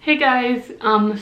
Hey guys,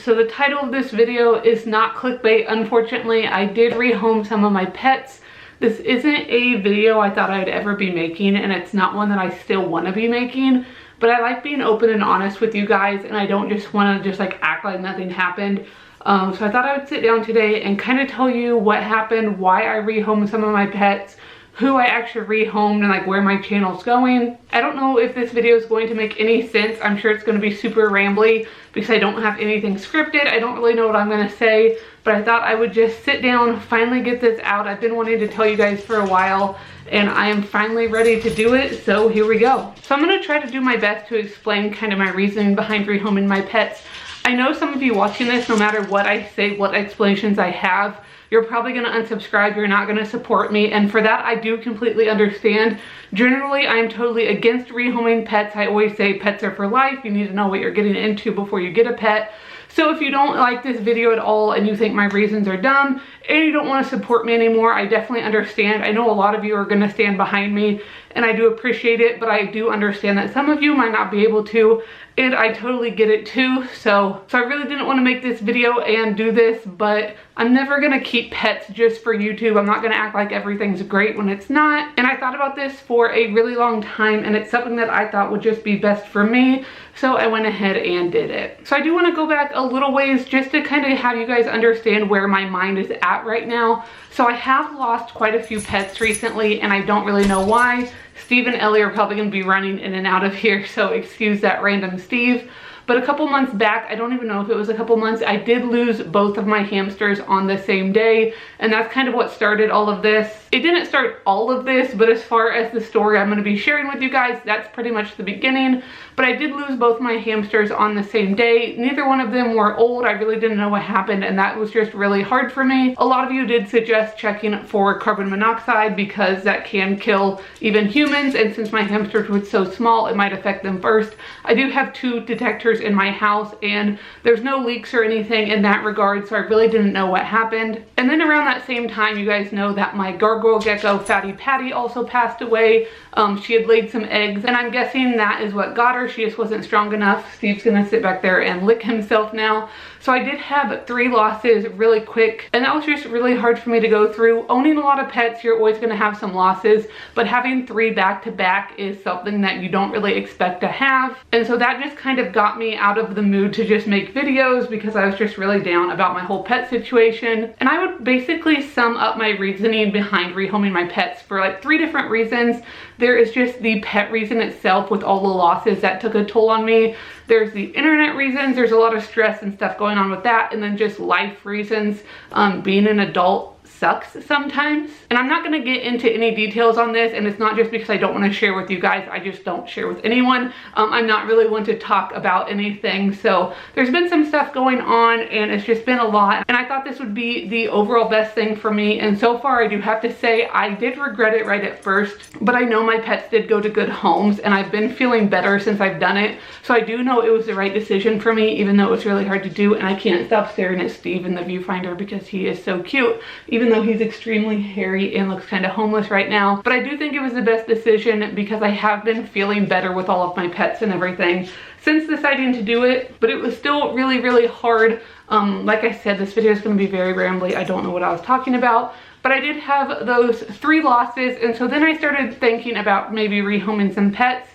so the title of this video is not clickbait. Unfortunately, I did rehome some of my pets. This isn't a video I thought I'd ever be making, and it's not one that I still want to be making, but I like being open and honest with you guys, and I don't just want to just act like nothing happened. So I thought I would sit down today and kind of tell you what happened, why I rehomed some of my pets, who I actually rehomed, and where my channel's going. I don't know if this video is going to make any sense. I'm sure it's going to be super rambly because I don't have anything scripted. I don't really know what I'm going to say, but I thought I would just sit down, finally get this out. I've been wanting to tell you guys for a while, and I am finally ready to do it, so here we go. So I'm going to try to do my best to explain kind of my reasoning behind rehoming my pets. I know some of you watching this, no matter what I say, what explanations I have, you're probably going to unsubscribe, you're not going to support me, and for that I do completely understand. Generally, I am totally against rehoming pets. I always say pets are for life. You need to know what you're getting into before you get a pet. So if you don't like this video at all and you think my reasons are dumb and you don't want to support me anymore, I definitely understand. I know a lot of you are going to stand behind me and I do appreciate it, but I do understand that some of you might not be able to, and I totally get it too. So I really didn't want to make this video and do this, but I'm never going to keep pets just for YouTube. I'm not going to act like everything's great when it's not. And I thought about this for a really long time, and it's something that I thought would just be best for me. So I went ahead and did it. So I do want to go back a little ways just to kind of have you guys understand where my mind is at right now. So I have lost quite a few pets recently, and I don't really know why. Steve and Ellie are probably going to be running in and out of here, so excuse that random Steve. But a couple months back, I don't even know if it was a couple months, I did lose both of my hamsters on the same day, and that's kind of what started all of this. It didn't start all of this, but as far as the story I'm going to be sharing with you guys, that's pretty much the beginning. But I did lose both my hamsters on the same day. Neither one of them were old. I really didn't know what happened, and that was just really hard for me. A lot of you did suggest checking for carbon monoxide because that can kill even humans, and since my hamsters were so small, it might affect them first. I do have 2 detectors in my house, and there's no leaks or anything in that regard, so I really didn't know what happened. And then around that same time, you guys know that my gargoyle gecko Fatty Patty also passed away. She had laid some eggs, and I'm guessing that is what got her. She just wasn't strong enough. Steve's gonna sit back there and lick himself now. So I did have 3 losses really quick, and that was just really hard for me to go through. Owning a lot of pets, you're always gonna have some losses, but having 3 back to back is something that you don't really expect to have. And so that just kind of got me out of the mood to just make videos because I was just really down about my whole pet situation. And I would basically sum up my reasoning behind rehoming my pets for 3 different reasons. There is just the pet reason itself with all the losses that took a toll on me. There's the internet reasons, there's a lot of stress and stuff going on with that, and then just life reasons. Being an adult sucks sometimes. And I'm not going to get into any details on this, and it's not just because I don't want to share with you guys. I just don't share with anyone. I'm not really one to talk about anything. So there's been some stuff going on, and it's just been a lot, and I thought this would be the overall best thing for me. And so far, I do have to say I did regret it right at first, but I know my pets did go to good homes, and I've been feeling better since I've done it. So I do know it was the right decision for me, even though it was really hard to do. And I can't stop staring at Steve in the viewfinder because he is so cute, even though he's extremely hairy and looks kind of homeless right now. But I do think it was the best decision because I have been feeling better with all of my pets and everything since deciding to do it. But it was still really, really hard. Like I said, this video is going to be very rambly. I don't know what I was talking about, but I did have those 3 losses, and so then I started thinking about maybe rehoming some pets.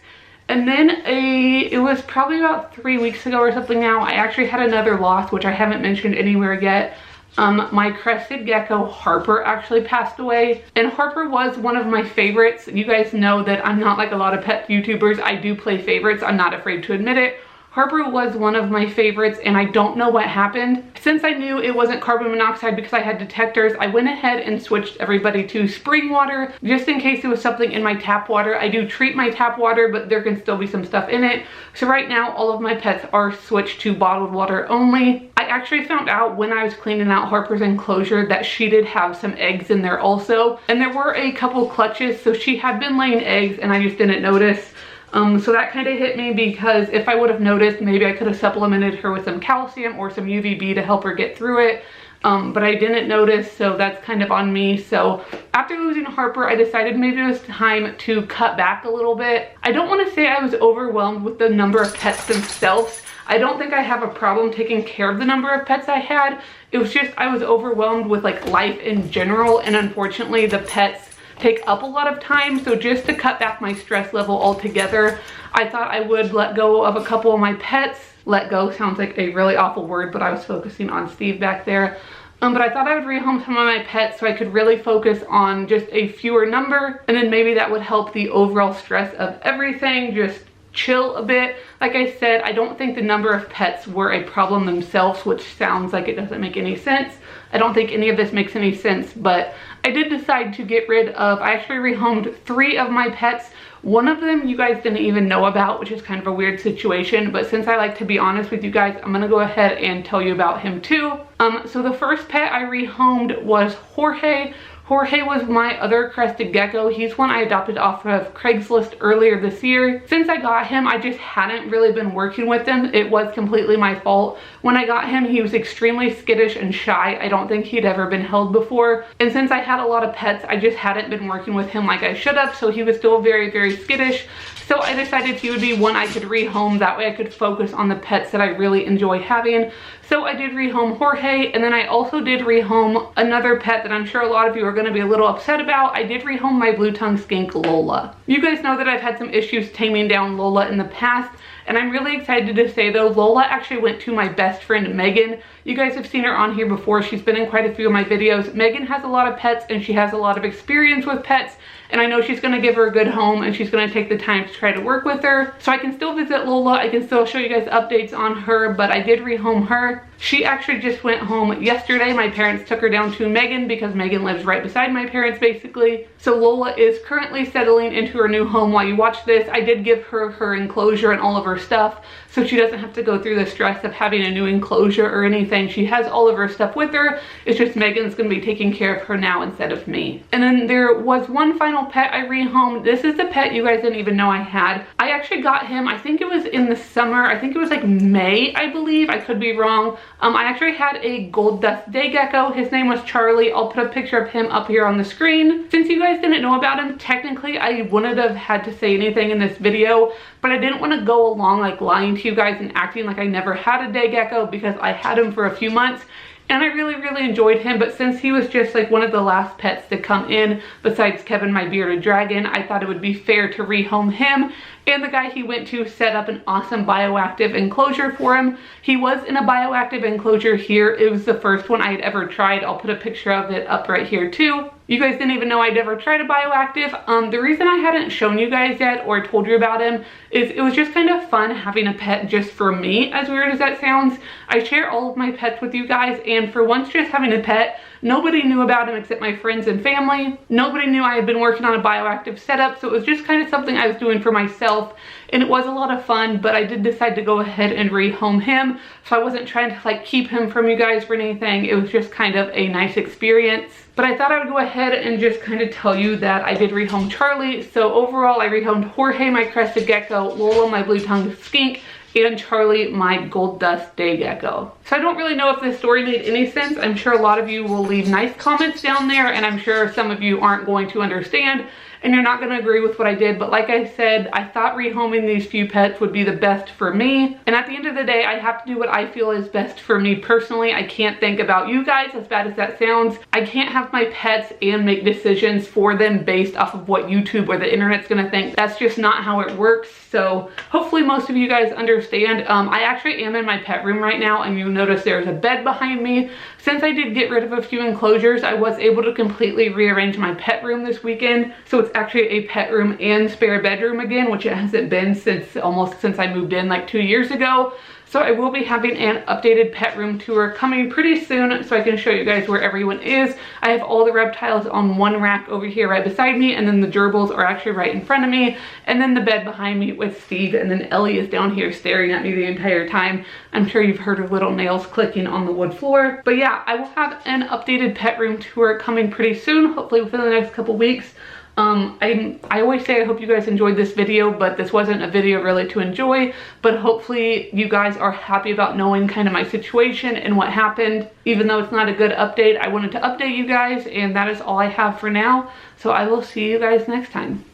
And then it was probably about 3 weeks ago or something now, I actually had another loss, which I haven't mentioned anywhere yet. My crested gecko Harper actually passed away, and Harper was one of my favorites. You guys know that I'm not like a lot of pet YouTubers. I do play favorites. I'm not afraid to admit it. Harper was one of my favorites, and I don't know what happened. Since I knew it wasn't carbon monoxide because I had detectors, I went ahead and switched everybody to spring water just in case there was something in my tap water. I do treat my tap water, but there can still be some stuff in it. So right now, all of my pets are switched to bottled water only. I actually found out when I was cleaning out Harper's enclosure that she did have some eggs in there also. And there were a couple clutches, so she had been laying eggs and I just didn't notice. So that kind of hit me because if I would have noticed, maybe I could have supplemented her with some calcium or some UVB to help her get through it. But I didn't notice, so that's kind of on me. So after losing Harper, I decided maybe it was time to cut back a little bit. I don't want to say I was overwhelmed with the number of pets themselves. I don't think I have a problem taking care of the number of pets I had. It was just I was overwhelmed with like life in general, and unfortunately the pets take up a lot of time. So just to cut back my stress level altogether, I thought I would let go of a couple of my pets. Let go sounds like a really awful word, but I was focusing on Steve back there. But I thought I would rehome some of my pets so I could really focus on just a fewer number, and then maybe that would help the overall stress of everything just chill a bit. Like I said, I don't think the number of pets were a problem themselves, which sounds like it doesn't make any sense. I don't think any of this makes any sense, but I did decide to get rid of, I actually rehomed 3 of my pets. One of them you guys didn't even know about, which is kind of a weird situation, but since I like to be honest with you guys, I'm gonna go ahead and tell you about him too. So the first pet I rehomed was Jorge. Jorge was my other crested gecko. He's one I adopted off of Craigslist earlier this year. Since I got him, I just hadn't really been working with him. It was completely my fault. When I got him, he was extremely skittish and shy. I don't think he'd ever been held before. And since I had a lot of pets, I just hadn't been working with him like I should have. So he was still very, very skittish. So I decided he would be one I could rehome. That way I could focus on the pets that I really enjoy having. So I did rehome Jorge, and then I also did rehome another pet that I'm sure a lot of you are going to be a little upset about. I did rehome my blue-tongued skink Lola. You guys know that I've had some issues taming down Lola in the past, and I'm really excited to say though, Lola actually went to my best friend Megan. You guys have seen her on here before. She's been in quite a few of my videos. Megan has a lot of pets and she has a lot of experience with pets, and I know she's going to give her a good home and she's going to take the time to try to work with her. So I can still visit Lola. I can still show you guys updates on her, but I did rehome her. She actually just went home yesterday. My parents took her down to Megan because Megan lives right beside my parents basically. So Lola is currently settling into her new home while you watch this. I did give her her enclosure and all of her stuff, so she doesn't have to go through the stress of having a new enclosure or anything. She has all of her stuff with her. It's just Megan's going to be taking care of her now instead of me. And then there was one final pet I rehomed. This is the pet you guys didn't even know I had. I actually got him, I think it was in the summer. I think it was like May, I believe. I could be wrong. I actually had a gold dust day gecko. His name was Charlie. I'll put a picture of him up here on the screen. Since you guys didn't know about him, technically I wouldn't have had to say anything in this video, but I didn't want to go along like lying to you guys and acting like I never had a day gecko, because I had him for a few months and I really, really enjoyed him. But since he was just like one of the last pets to come in besides Kevin, my bearded dragon, I thought it would be fair to rehome him. And the guy he went to set up an awesome bioactive enclosure for him. He was in a bioactive enclosure here. It was the first one I had ever tried. I'll put a picture of it up right here too. You guys didn't even know I'd ever tried a bioactive. The reason I hadn't shown you guys yet or told you about him is it was just kind of fun having a pet just for me, as weird as that sounds. I share all of my pets with you guys, and for once just having a pet, nobody knew about him except my friends and family. Nobody knew I had been working on a bioactive setup, so it was just kind of something I was doing for myself, and it was a lot of fun. But I did decide to go ahead and rehome him, so I wasn't trying to like keep him from you guys or anything. It was just kind of a nice experience. But I thought I would go ahead and just kind of tell you that I did rehome Charlie. So overall, I rehomed Jorge, my crested gecko, Lola, my blue-tongued skink, and Charlie, my gold dust day gecko. So I don't really know if this story made any sense. I'm sure a lot of you will leave nice comments down there, and I'm sure some of you aren't going to understand and you're not going to agree with what I did. But like I said, I thought rehoming these few pets would be the best for me. And at the end of the day, I have to do what I feel is best for me personally. I can't think about you guys, as bad as that sounds. I can't have my pets and make decisions for them based off of what YouTube or the internet's going to think. That's just not how it works. So hopefully most of you guys understand. I actually am in my pet room right now, and you'll notice there's a bed behind me. Since I did get rid of a few enclosures, I was able to completely rearrange my pet room this weekend. So it's actually a pet room and spare bedroom again, which it hasn't been since I moved in like 2 years ago. So I will be having an updated pet room tour coming pretty soon, so I can show you guys where everyone is. I have all the reptiles on one rack over here right beside me, and then the gerbils are actually right in front of me, and then the bed behind me with Steve, and then Ellie is down here staring at me the entire time. I'm sure you've heard her little nails clicking on the wood floor. But yeah, I will have an updated pet room tour coming pretty soon, hopefully within the next couple weeks. I always say I hope you guys enjoyed this video, but this wasn't a video really to enjoy. But hopefully you guys are happy about knowing kind of my situation and what happened. Even though it's not a good update, I wanted to update you guys, and that is all I have for now. So I will see you guys next time.